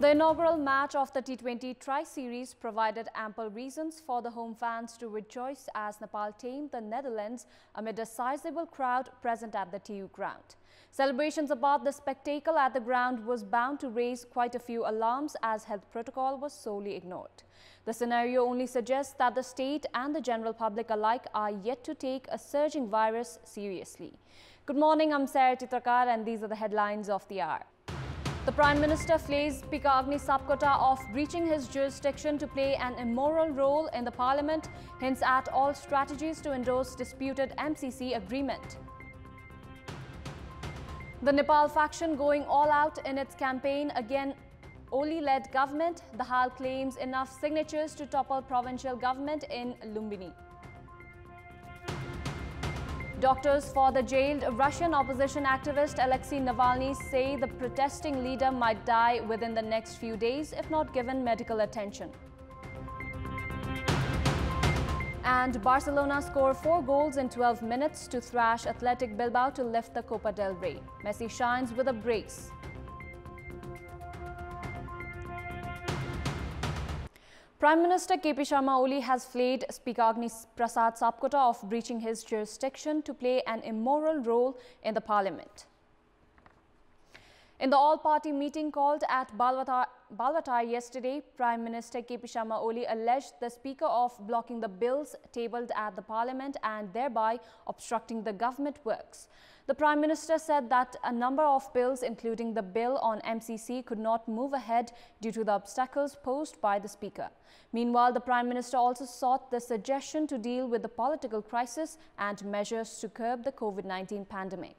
The inaugural match of the T20 Tri-Series provided ample reasons for the home fans to rejoice as Nepal tamed the Netherlands amid a sizable crowd present at the TU ground. Celebrations about the spectacle at the ground was bound to raise quite a few alarms as health protocol was sorely ignored. The scenario only suggests that the state and the general public alike are yet to take a surging virus seriously. Good morning, I'm Sarah Chitrakar and these are the headlines of the hour. The Prime Minister flays Speaker Agni Sapkota of breaching his jurisdiction to play an immoral role in the Parliament, hints at all strategies to endorse disputed MCC agreement. The Nepal faction going all out in its campaign against Oli-led government. Dahal claims enough signatures to topple provincial government in Lumbini. Doctors for the jailed Russian opposition activist Alexei Navalny say the protesting leader might die within the next few days if not given medical attention. And Barcelona score 4 goals in 12 minutes to thrash Athletic Bilbao to lift the Copa del Rey. Messi shines with a brace. Prime Minister KP Sharma Oli has flayed Speaker Agni Prasad Sapkota of breaching his jurisdiction to play an immoral role in the Parliament. In the all-party meeting called at Balwatar yesterday, Prime Minister KP Sharma Oli alleged the Speaker of blocking the bills tabled at the Parliament and thereby obstructing the government works. The Prime Minister said that a number of bills, including the bill on MCC, could not move ahead due to the obstacles posed by the Speaker. Meanwhile, the Prime Minister also sought the suggestion to deal with the political crisis and measures to curb the COVID-19 pandemic.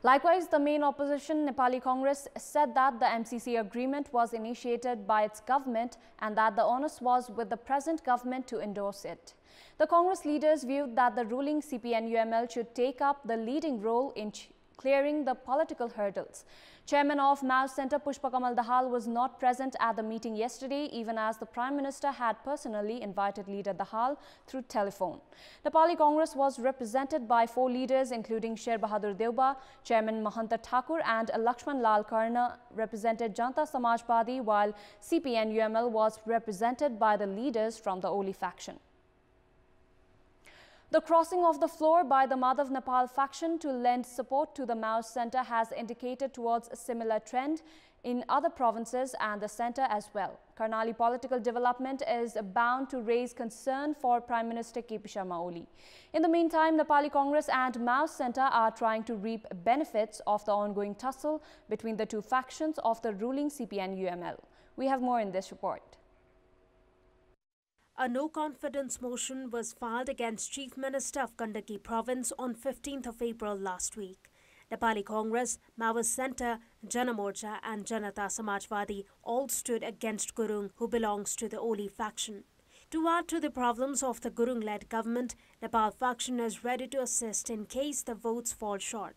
Likewise, the main opposition, Nepali Congress, said that the MCC agreement was initiated by its government and that the onus was with the present government to endorse it. The Congress leaders viewed that the ruling CPN-UML should take up the leading role in clearing the political hurdles. Chairman of Mao's Centre Pushpa Kamal Dahal was not present at the meeting yesterday, even as the Prime Minister had personally invited leader Dahal through telephone. Nepali Congress was represented by 4 leaders including Sher Bahadur Deuba, Chairman Mahanta Thakur and Lakshman Lal Karna represented Janta Samajwadi, while CPN-UML was represented by the leaders from the Oli faction. The crossing of the floor by the Madhav Nepal faction to lend support to the Maoist Centre has indicated towards a similar trend in other provinces and the centre as well. Karnali political development is bound to raise concern for Prime Minister KP Sharma Oli. In the meantime, Nepali Congress and Maoist Centre are trying to reap benefits of the ongoing tussle between the two factions of the ruling CPN-UML. We have more in this report. A no-confidence motion was filed against Chief Minister of Gandaki Province on 15th of April last week. Nepali Congress, Maoist Centre, Jana Morcha and Janata Samajwadi all stood against Gurung, who belongs to the Oli faction. To add to the problems of the Gurung-led government, Nepal faction is ready to assist in case the votes fall short.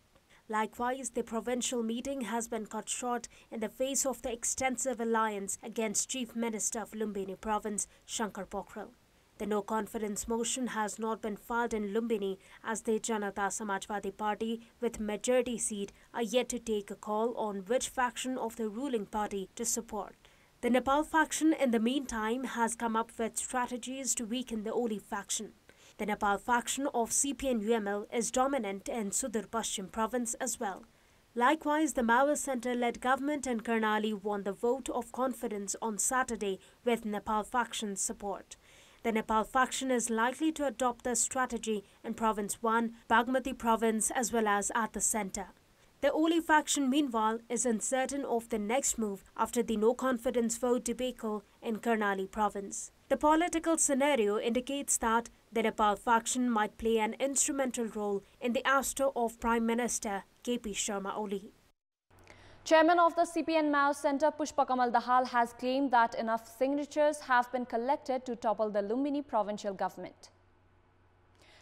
Likewise, the provincial meeting has been cut short in the face of the extensive alliance against Chief Minister of Lumbini Province, Shankar Pokhrel. The no-confidence motion has not been filed in Lumbini as the Janata Samajwadi Party, with majority seat, are yet to take a call on which faction of the ruling party to support. The Nepal faction, in the meantime, has come up with strategies to weaken the Oli faction. The Nepal faction of CPN-UML is dominant in Sudur Paschim province as well. Likewise, the Maoist Centre-led government in Karnali won the vote of confidence on Saturday with Nepal faction's support. The Nepal faction is likely to adopt this strategy in Province 1, Bagmati province as well as at the centre. The Oli faction, meanwhile, is uncertain of the next move after the no-confidence vote debacle in Karnali province. The political scenario indicates that the Nepal faction might play an instrumental role in the ouster of Prime Minister KP Sharma Oli. Chairman of the CPN Maoist Centre, Pushpa Kamal Dahal, has claimed that enough signatures have been collected to topple the Lumbini provincial government.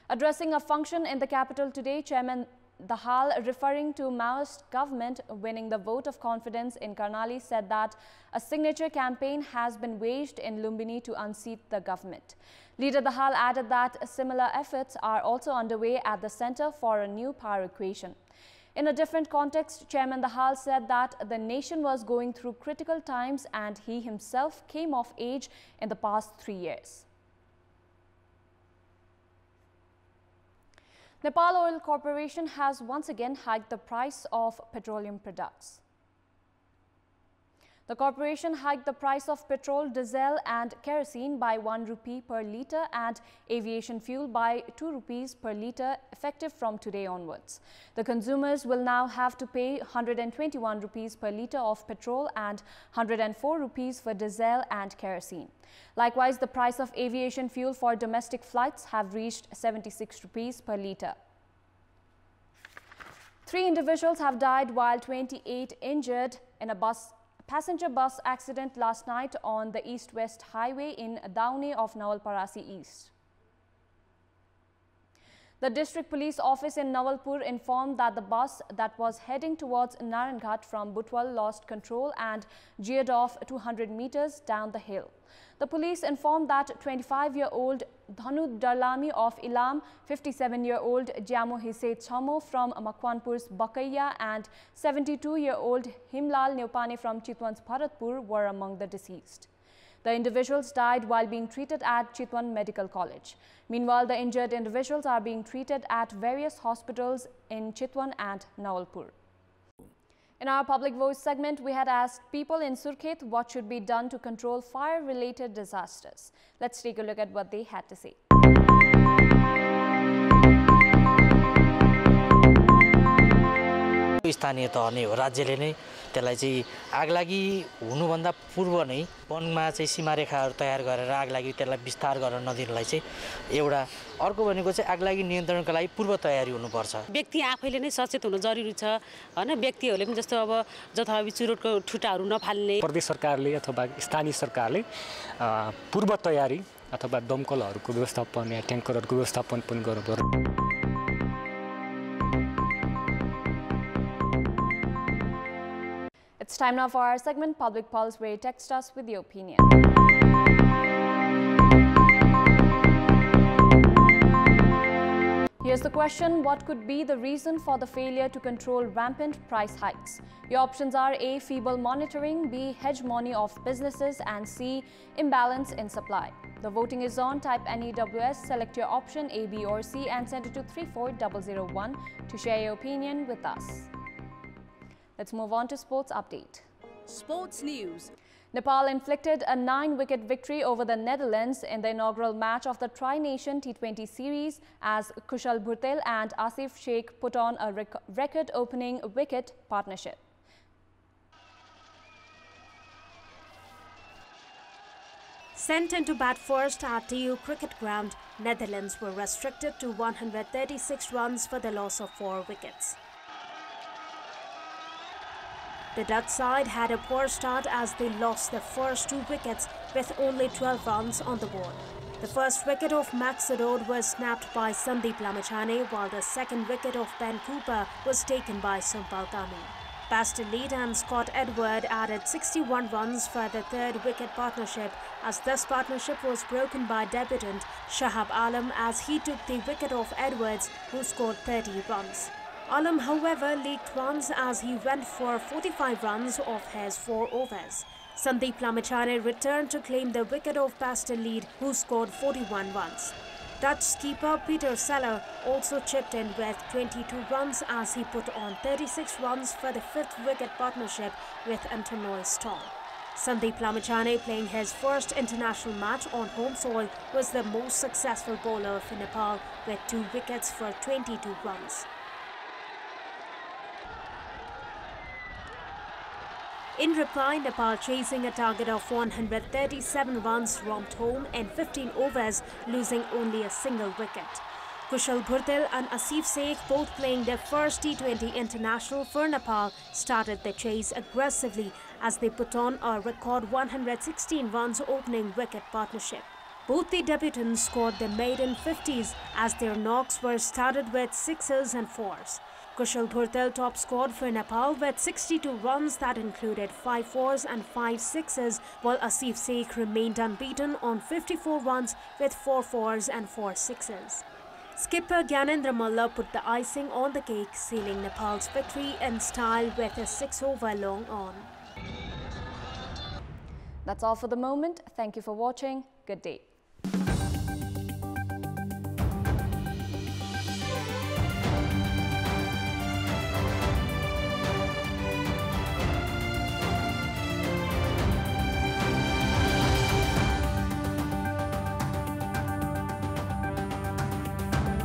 Addressing a function in the capital today, Chairman Dahal, referring to Maoist government winning the vote of confidence in Karnali, said that a signature campaign has been waged in Lumbini to unseat the government. Leader Dahal added that similar efforts are also underway at the Centre for a New Power Equation. In a different context, Chairman Dahal said that the nation was going through critical times and he himself came of age in the past 3 years. Nepal Oil Corporation has once again hiked the price of petroleum products. The corporation hiked the price of petrol, diesel and kerosene by 1 rupee per litre and aviation fuel by 2 rupees per litre effective from today onwards. The consumers will now have to pay 121 rupees per litre of petrol and 104 rupees for diesel and kerosene. Likewise, the price of aviation fuel for domestic flights have reached 76 rupees per litre. 3 individuals have died while 28 injured in a passenger bus accident last night on the east-west highway in Daune of Nawalparasi East. The district police office in Nawalpur informed that the bus that was heading towards Naranghat from Butwal lost control and veered off 200 meters down the hill. The police informed that 25-year-old Dhanu Darlami of Ilam, 57-year-old Jamo Hise Chamo from Makwanpur's Bakaiya and 72-year-old Himlal Neupane from Chitwan's Bharatpur were among the deceased. The individuals died while being treated at Chitwan Medical College. Meanwhile, the injured individuals are being treated at various hospitals in Chitwan and Nawalpur. In our Public Voice segment, we had asked people in Surkhet what should be done to control fire-related disasters. Let's take a look at what they had to say. स्थानीय तह नै हो राज्यले नै त्यसलाई चाहिँ आगलागी हुनुभन्दा पूर्व नै वनमा चाहिँ सीमारेखाहरू तयार गरेर आगलागी त्यसलाई विस्तार गर्न नदिनलाई चाहिँ एउटा अर्को भनेको चाहिँ आगलागी नियन्त्रणका लागि पूर्व तयारी हुनुपर्छ। व्यक्ति आफैले नै सचेत हुनु जरुरी छ हैन व्यक्तिहरूले पनि जस्तो अब जथाभावी चुरोटको ठुटाहरू नफाल्ने प्रदेश सरकारले अथवा स्थानीय सरकारले पूर्व तयारी अथवा दमकलहरूको व्यवस्थापन या ट्याङ्करहरूको व्यवस्थापन पनि गर्नुपर्छ। It's time now for our segment Public Pulse, where you text us with your opinion. Here's the question: what could be the reason for the failure to control rampant price hikes? Your options are A. Feeble monitoring, B. Hegemony of businesses, and C. Imbalance in supply. The voting is on. Type NEWS, select your option A, B or C and send it to 34001 to share your opinion with us. Let's move on to sports update. Sports news. Nepal inflicted a 9-wicket victory over the Netherlands in the inaugural match of the Tri-Nation T20 series as Kushal Bhurtel and Asif Sheikh put on a record-opening wicket partnership. Sent into bat first at TU Cricket Ground, Netherlands were restricted to 136 runs for the loss of 4 wickets. The Dutch side had a poor start as they lost their first 2 wickets with only 12 runs on the board. The first wicket of Max Sarod was snapped by Sandeep Lamachane, while the second wicket of Ben Cooper was taken by Sumpal Kami. Baston Lead and Scott Edward added 61 runs for the 3rd wicket partnership, as this partnership was broken by debutant Shahab Alam as he took the wicket of Edwards, who scored 30 runs. Alam, however, leaked runs as he went for 45 runs off his 4 overs. Sandeep Lamachane returned to claim the wicket of Baston Lead, who scored 41 runs. Dutch skipper Peter Seller also chipped in with 22 runs as he put on 36 runs for the 5th wicket partnership with Antonoy Storm. Sandeep Lamachane, playing his first international match on home soil, was the most successful bowler for Nepal with 2 wickets for 22 runs. In reply, Nepal, chasing a target of 137 runs, romped home in 15 overs, losing only a single wicket. Kushal Bhurtel and Asif Sheikh, both playing their first T20 international for Nepal, started the chase aggressively as they put on a record 116 runs opening wicket partnership. Both the debutants scored their maiden 50s as their knocks were started with 6s and 4s. Kushal Dhurtel top scored for Nepal with 62 runs that included 5 4s and 5 6s, while Asif Sheikh remained unbeaten on 54 runs with 4 4s and 4 6s. Skipper Gyanendra Malla put the icing on the cake, sealing Nepal's victory in style with a 6-over long on. That's all for the moment. Thank you for watching. Good day.